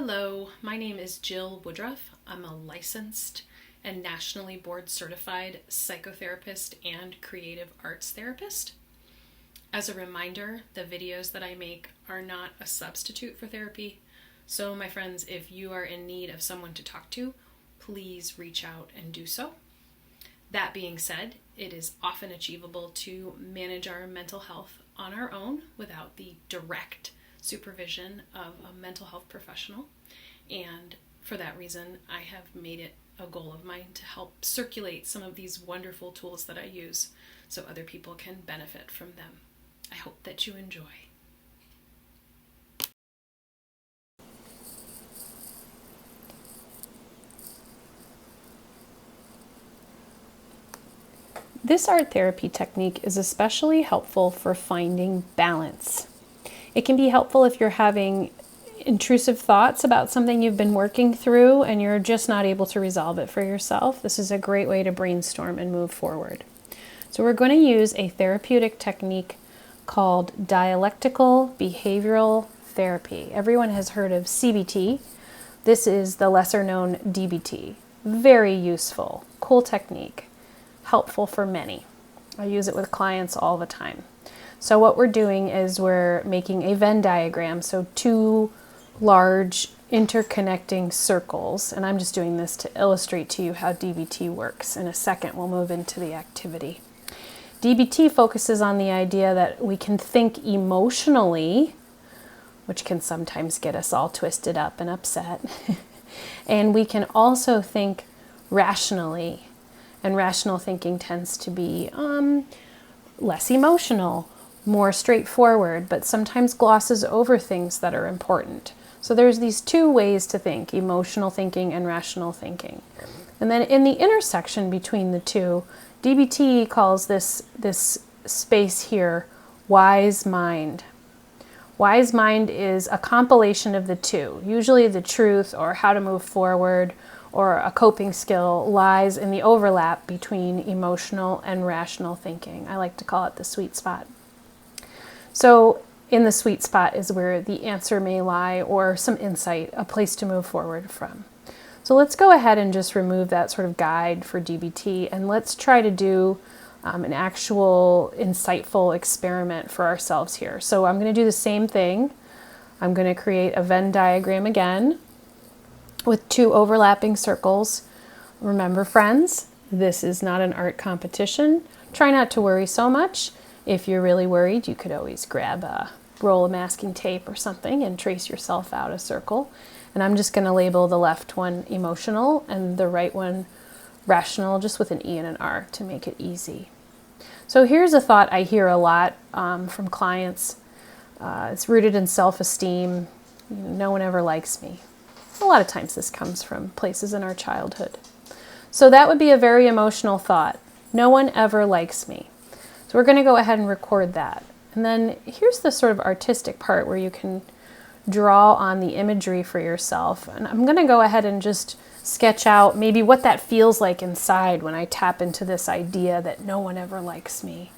Hello, my name is Jill Woodruff. I'm a licensed and nationally board certified psychotherapist and creative arts therapist. As a reminder, the videos that I make are not a substitute for therapy. So my friends, if you are in need of someone to talk to, please reach out and do so. That being said, it is often achievable to manage our mental health on our own without the direct supervision of a mental health professional. And for that reason, I have made it a goal of mine to help circulate some of these wonderful tools that I use so other people can benefit from them. I hope that you enjoy. This art therapy technique is especially helpful for finding balance. It can be helpful if you're having intrusive thoughts about something you've been working through and you're just not able to resolve it for yourself. This is a great way to brainstorm and move forward. So we're going to use a therapeutic technique called dialectical behavioral therapy. Everyone has heard of CBT. This is the lesser known DBT. Very useful, cool technique, helpful for many. I use it with clients all the time. So what we're doing is we're making a Venn diagram, so two large interconnecting circles, and I'm just doing this to illustrate to you how DBT works. In a second, we'll move into the activity. DBT focuses on the idea that we can think emotionally, which can sometimes get us all twisted up and upset, and we can also think rationally, and rational thinking tends to be less emotional, more straightforward, but sometimes glosses over things that are important. So there's these two ways to think, emotional thinking and rational thinking. And then in the intersection between the two, DBT calls this space here wise mind. Wise mind is a compilation of the two. Usually the truth or how to move forward or a coping skill lies in the overlap between emotional and rational thinking. I like to call it the sweet spot. So in the sweet spot is where the answer may lie or some insight, a place to move forward from. So let's go ahead and just remove that sort of guide for DBT and let's try to do an actual insightful experiment for ourselves here. So I'm going to do the same thing. I'm going to create a Venn diagram again with two overlapping circles. Remember, friends, this is not an art competition. Try not to worry so much. If you're really worried, you could always grab a roll of masking tape or something and trace yourself out a circle. And I'm just going to label the left one emotional and the right one rational, just with an E and an R to make it easy. So here's a thought I hear a lot from clients. It's rooted in self-esteem. No one ever likes me. A lot of times this comes from places in our childhood. So that would be a very emotional thought. No one ever likes me. So we're going to go ahead and record that. And then here's the sort of artistic part where you can draw on the imagery for yourself. And I'm going to go ahead and just sketch out maybe what that feels like inside when I tap into this idea that no one ever likes me.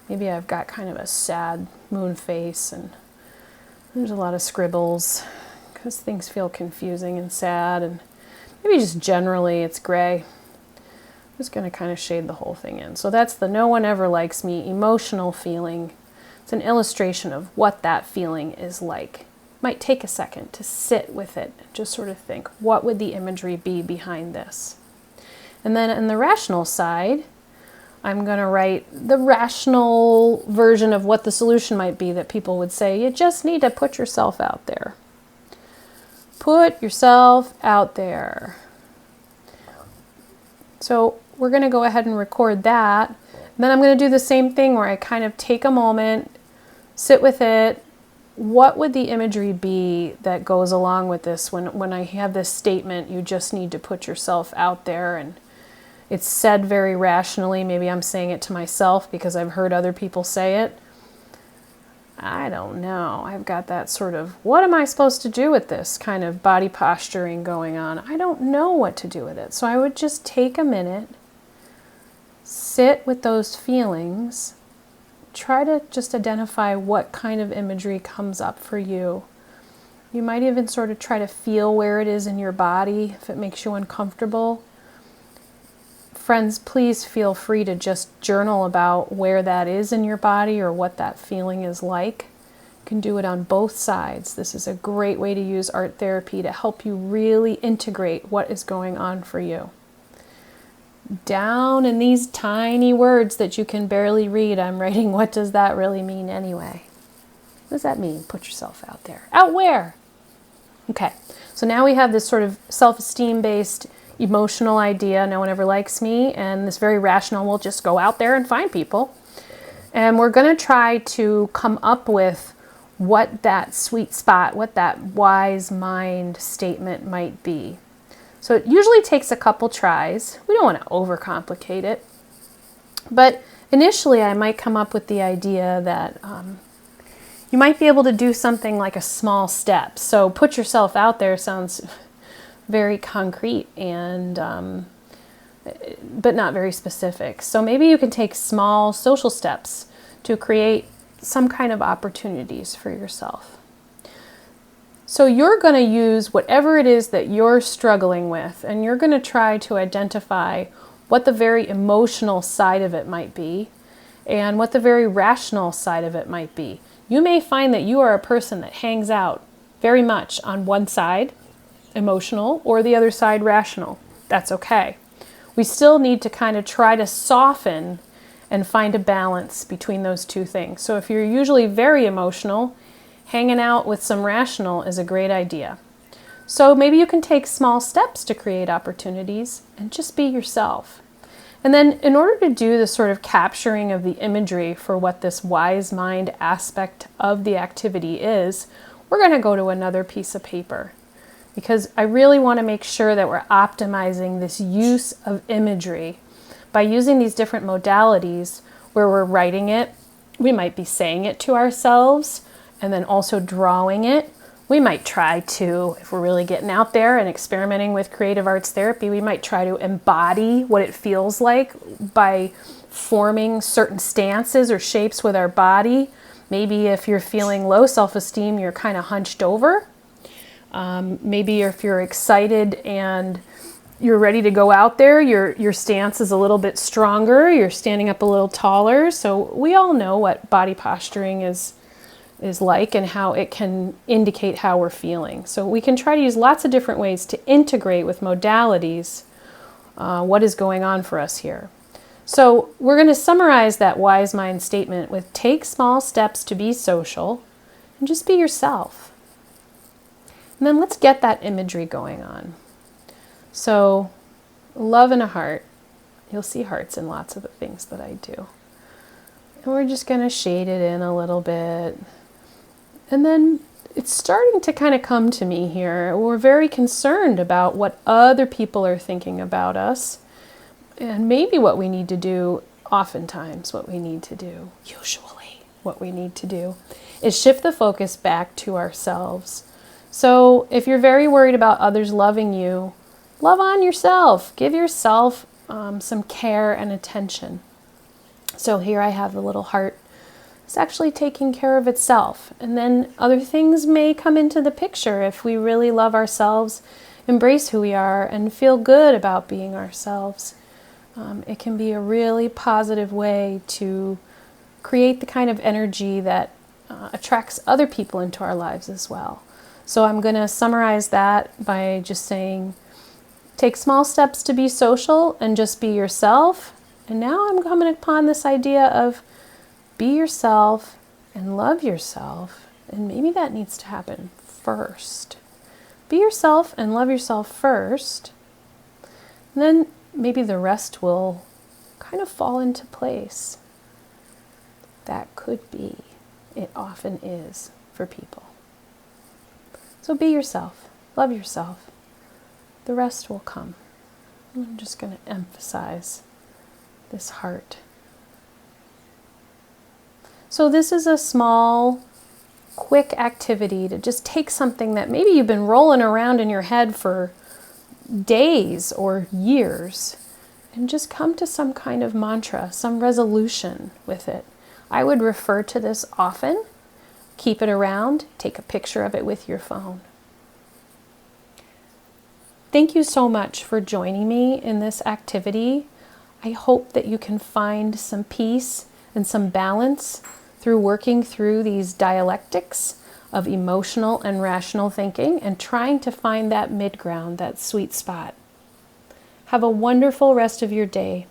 Maybe I've got kind of a sad moon face and there's a lot of scribbles because things feel confusing and sad, and maybe just generally it's gray. I'm just going to kind of shade the whole thing in. So that's the no one ever likes me emotional feeling. It's an illustration of what that feeling is like. It might take a second to sit with it and just sort of think, what would the imagery be behind this? And then on the rational side, I'm going to write the rational version of what the solution might be that people would say, you just need to put yourself out there. Put yourself out there. So we're going to go ahead and record that. Then I'm going to do the same thing where I kind of take a moment, sit with it. What would the imagery be that goes along with this when I have this statement, you just need to put yourself out there, and it's said very rationally. Maybe I'm saying it to myself because I've heard other people say it. I don't know. I've got that sort of, what am I supposed to do with this kind of body posturing going on? I don't know what to do with it. So I would just take a minute, sit with those feelings, try to just identify what kind of imagery comes up for you. You might even sort of try to feel where it is in your body if it makes you uncomfortable. Friends, please feel free to just journal about where that is in your body or what that feeling is like. You can do it on both sides. This is a great way to use art therapy to help you really integrate what is going on for you. Down in these tiny words that you can barely read, I'm writing, what does that really mean anyway? What does that mean? Put yourself out there. Out where? Okay, so now we have this sort of self-esteem based emotional idea, no one ever likes me, and this very rational, we'll just go out there and find people. And we're going to try to come up with what that sweet spot, what that wise mind statement might be. So it usually takes a couple tries. We don't want to overcomplicate it. But initially I might come up with the idea that you might be able to do something like a small step. So put yourself out there sounds very concrete and but not very specific. So maybe you can take small social steps to create some kind of opportunities for yourself. So you're going to use whatever it is that you're struggling with, and you're going to try to identify what the very emotional side of it might be and what the very rational side of it might be. You may find that you are a person that hangs out very much on one side, emotional, or the other side, rational. That's okay. We still need to kind of try to soften and find a balance between those two things. So if you're usually very emotional, hanging out with some rational is a great idea. So maybe you can take small steps to create opportunities and just be yourself. And then in order to do the sort of capturing of the imagery for what this wise mind aspect of the activity is, we're going to go to another piece of paper, because I really want to make sure that we're optimizing this use of imagery by using these different modalities where we're writing it. We might be saying it to ourselves and then also drawing it. We might try to, if we're really getting out there and experimenting with creative arts therapy, we might try to embody what it feels like by forming certain stances or shapes with our body. Maybe if you're feeling low self-esteem, you're kind of hunched over. Maybe if you're excited and you're ready to go out there, your stance is a little bit stronger, you're standing up a little taller. So we all know what body posturing is like and how it can indicate how we're feeling. So we can try to use lots of different ways to integrate with modalities what is going on for us here. So we're going to summarize that wise mind statement with take small steps to be social and just be yourself. And then let's get that imagery going on. So love and a heart. You'll see hearts in lots of the things that I do. And we're just going to shade it in a little bit. And then it's starting to kind of come to me here. We're very concerned about what other people are thinking about us. And maybe what we need to do, oftentimes what we need to do, usually what we need to do, is shift the focus back to ourselves. So if you're very worried about others loving you, love on yourself. Give yourself some care and attention. So here I have the little heart. It's actually taking care of itself. And then other things may come into the picture if we really love ourselves, embrace who we are, and feel good about being ourselves. It can be a really positive way to create the kind of energy that attracts other people into our lives as well. So I'm going to summarize that by just saying, take small steps to be social and just be yourself. And now I'm coming upon this idea of be yourself and love yourself. And maybe that needs to happen first. Be yourself and love yourself first. And then maybe the rest will kind of fall into place. That could be. It often is for people. So be yourself. Love yourself. The rest will come. I'm just going to emphasize this heart. So this is a small, quick activity to just take something that maybe you've been rolling around in your head for days or years and just come to some kind of mantra, some resolution with it. I would refer to this often Keep it around, take a picture of it with your phone. Thank you so much for joining me in this activity. I hope that you can find some peace and some balance through working through these dialectics of emotional and rational thinking and trying to find that mid ground, that sweet spot. Have a wonderful rest of your day.